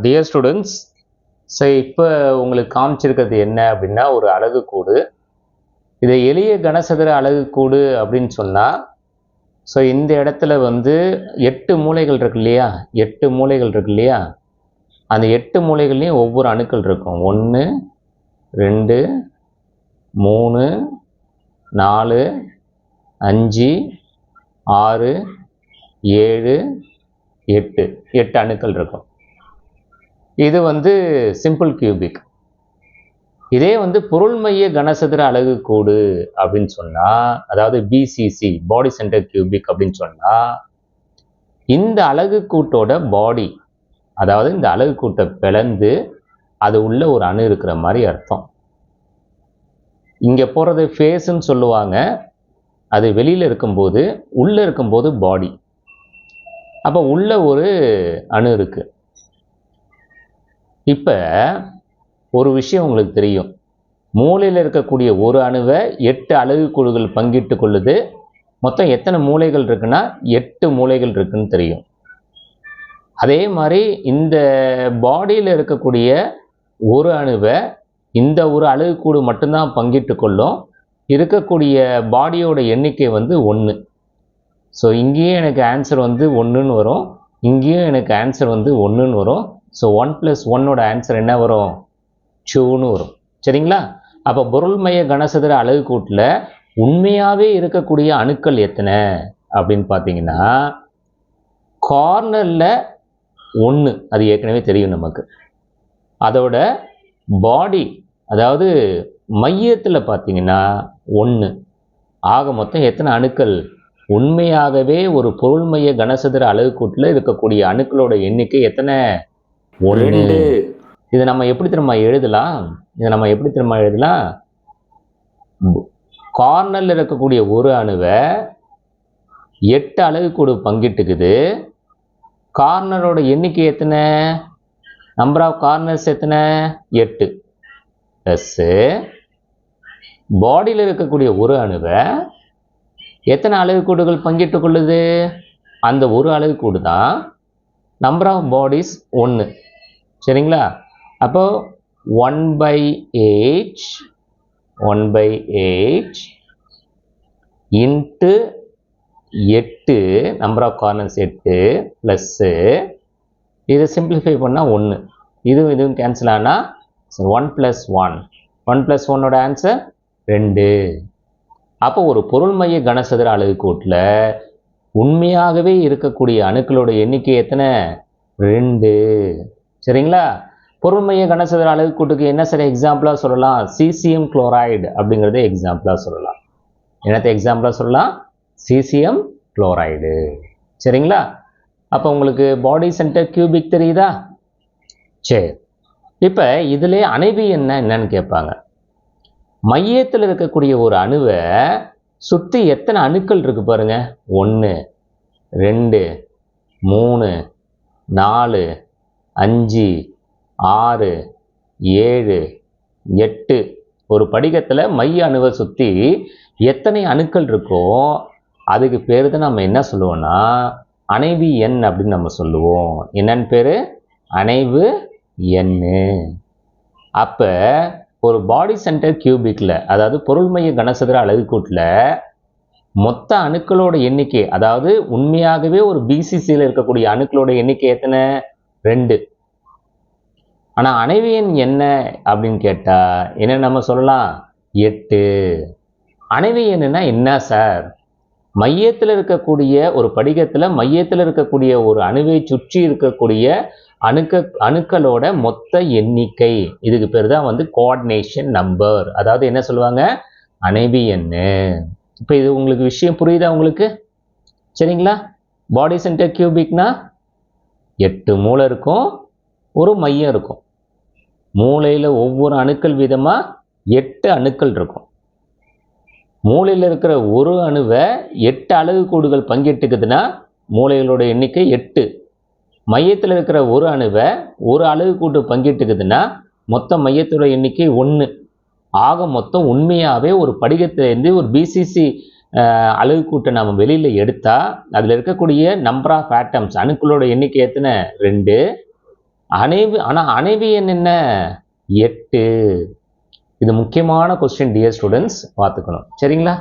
Dear students, so இப்போ உங்களுக்கு காமிச்சிருக்கிறது என்ன அப்படின்னா ஒரு அலகுக்கூடு. இதை எளிய கனசதுர அலகுக்கூடு அப்படின்னு சொன்னால், ஸோ இந்த இடத்துல வந்து 8 மூலைகள் இருக்கு இல்லையா, 8 மூலைகள் இருக்கு இல்லையா, அந்த 8 மூலைகள்லையும் ஒவ்வொரு அணுக்கள் இருக்கும். 1 2 3 4 5 6 7 8 8 அணுக்கள் இருக்கும். இது வந்து சிம்பிள் கியூபிக். இதே வந்து பொருள்மைய கனசதுர அலகுக்கூடு அப்படின்னு சொன்னா, அதாவது பிசிசி பாடி சென்டர் கியூபிக் அப்படின்னு சொன்னா, இந்த அலகுக்கூட்டோட பாடி, அதாவது இந்த அலகுக்கூட்டை பிளந்து அது உள்ள ஒரு அணு இருக்கிற மாதிரி அர்த்தம். இங்க போறது ஃபேஸ்ன்னு சொல்லுவாங்க. அது வெளியில இருக்கும்போது, உள்ள இருக்கும்போது பாடி. அப்ப உள்ள ஒரு அணு இருக்கு. இப்ப ஒரு விஷயம் உங்களுக்கு தெரியும். மூலையில் இருக்கக்கூடிய ஒரு அணுவை 8 அலகுக்கூடுகள் பங்கிட்டு கொள்ளுது. மொத்தம் எத்தனை மூலைகள் இருக்குன்னா 8 மூலைகள் இருக்குன்னு தெரியும். அதே மாதிரி இந்த பாடியில் இருக்கக்கூடிய ஒரு அணுவை இந்த ஒரு அலகுக்கூடு மட்டும்தான் பங்கிட்டு கொள்ளும். இருக்கக்கூடிய பாடியோட எண்ணிக்கை வந்து 1. ஸோ இங்கேயும் எனக்கு ஆன்சர் வந்து 1ன்னு வரும், இங்கேயும் எனக்கு ஆன்சர் வந்து 1ன்னு வரும். ஸோ 1 + 1ஓட ஆன்சர் என்ன வரும்? 2ன்னு வரும். சரிங்களா? அப்போ பொருள்மைய கனசதுர அலகுக்கூட்டில் உண்மையாகவே இருக்கக்கூடிய அணுக்கள் எத்தனை அப்படின்னு பார்த்தீங்கன்னா, கார்னரில் 1, அது ஏற்கனவே தெரியும் நமக்கு. அதோட பாடி, அதாவது மையத்தில் பார்த்தீங்கன்னா 1. ஆக மொத்தம் எத்தனை அணுக்கள்? உண்மையாகவே ஒரு பொருள்மைய கனசதுர அலகுக்கூட்டில் இருக்கக்கூடிய அணுக்களோட எண்ணிக்கை எத்தனை? 1. இதை நம்ம எப்படி திரும்ப எழுதலாம்? கார்னரில் இருக்கக்கூடிய ஒரு அணுவை 8 அலகுக்கூடு பங்கிட்டுக்குது. கார்னரோட எண்ணிக்கை எத்தனை? நம்பர் ஆஃப் கார்னர்ஸ் எத்தனை? 8. ப்ளஸ் பாடியில் இருக்கக்கூடிய ஒரு அணுவை எத்தனை அலகுக்கூடுகள் பங்கிட்டு கொள்ளுது? அந்த ஒரு அலகுக்கூடு தான். Number of bodies 1. சரிங்களா? அப்போ 1/8 into 8, number of corners 8 plus இதை சிம்பிளிஃபை பண்ணால் 1. இதுவும் கேன்சல் ஆனால் 1 + 1. 1 + 1ஓட ஆன்சர் 2. அப்போ ஒரு பொருள்மைய கனசதுர அலகுக்கூட்டில் உண்மையாகவே இருக்கக்கூடிய அணுக்களோட எண்ணிக்கை எத்தனை? 2. சரிங்களா? பொருள்மைய கனசதுர அலகுக்கூட்டுக்கு என்ன சரி எக்ஸாம்பிளாக சொல்லலாம்? சீசியம் குளோரைடு அப்படிங்கிறத எக்ஸாம்பிளாக சொல்லலாம். என்னத்தை எக்ஸாம்பிளாக சொல்லலாம்? Caesium chloride. சரிங்களா? அப்போ உங்களுக்கு பாடி சென்டர் கியூபிக் தெரியுதா? சரி, இப்போ இதிலே அணைவி என்னன்னு கேட்பாங்க. மையத்தில் இருக்கக்கூடிய ஒரு அணுவை சுற்றி எத்தனை அணுக்கள் இருக்கு பாருங்க. 1 2 3 4 5 6 7 8. ஒரு படிகத்தில் மைய அணுவை சுற்றி எத்தனை அணுக்கள் இருக்கோ அதுக்கு பேர் தான் நம்ம என்ன சொல்லுவோம்னா அணைவி எண் அப்படின்னு நம்ம சொல்லுவோம். என்னன்னு பேர்? அணைவு எண். அப்போ ஒரு பாடி சென்டர் கியூபிக்கில், அதாவது பொருள்மைய கனசதுர அலகுக்கூட்டில் மொத்த அணுக்களோட எண்ணிக்கை, அதாவது உண்மையாகவே ஒரு பிசிசியில் இருக்கக்கூடிய அணுக்களோட எண்ணிக்கை எத்தனை? 2. ஆனால் அணைவு எண் என்ன அப்படின்னு கேட்டால் என்ன நம்ம சொல்லலாம்? 8. அணைவு எண்ணுன்னா என்ன சார்? மையத்தில் இருக்கக்கூடிய ஒரு படிகத்தில் மையத்தில் இருக்கக்கூடிய ஒரு அணுவை சுற்றி இருக்கக்கூடிய அணுக்களோட மொத்த எண்ணிக்கை, இதுக்கு பேர் தான் வந்து கோஆர்டினேஷன் நம்பர். அதாவது என்ன சொல்லுவாங்க? அணைவி எண். இப்போ இது உங்களுக்கு விஷயம் புரியுதா உங்களுக்கு? சரிங்களா? பாடி சென்டர் கியூபிக்னா 8 மூலை இருக்கும், ஒரு மையம் இருக்கும். மூலையில் ஒவ்வொரு அணுக்கள் வீதமாக 8 அணுக்கள் இருக்கும். மூலையில் இருக்கிற ஒரு அணுவை 8 அலகுக்கூடுகள் பங்கிட்டுக்குதுன்னா மூலைகளோட எண்ணிக்கை 8. மையத்தில் இருக்கிற ஒரு அணுவை ஒரு அலகுக்கூட்டு பங்கிட்டுக்குதுன்னா மொத்த மையத்தோட எண்ணிக்கை 1. ஆக மொத்தம் உண்மையாகவே ஒரு படிகத்திலேருந்து ஒரு பிசிசி அலகுக்கூட்டை நம்ம வெளியில் எடுத்தால் அதில் இருக்கக்கூடிய நம்பர் ஆஃப் ஆட்டம்ஸ், அணுக்களோட எண்ணிக்கை எத்தனை? 2. ஆனால் அணைவு எண் என்ன 8. இது முக்கியமான கொஸ்டின் டியர் ஸ்டூடெண்ட்ஸ், பார்த்துக்கணும். சரிங்களா?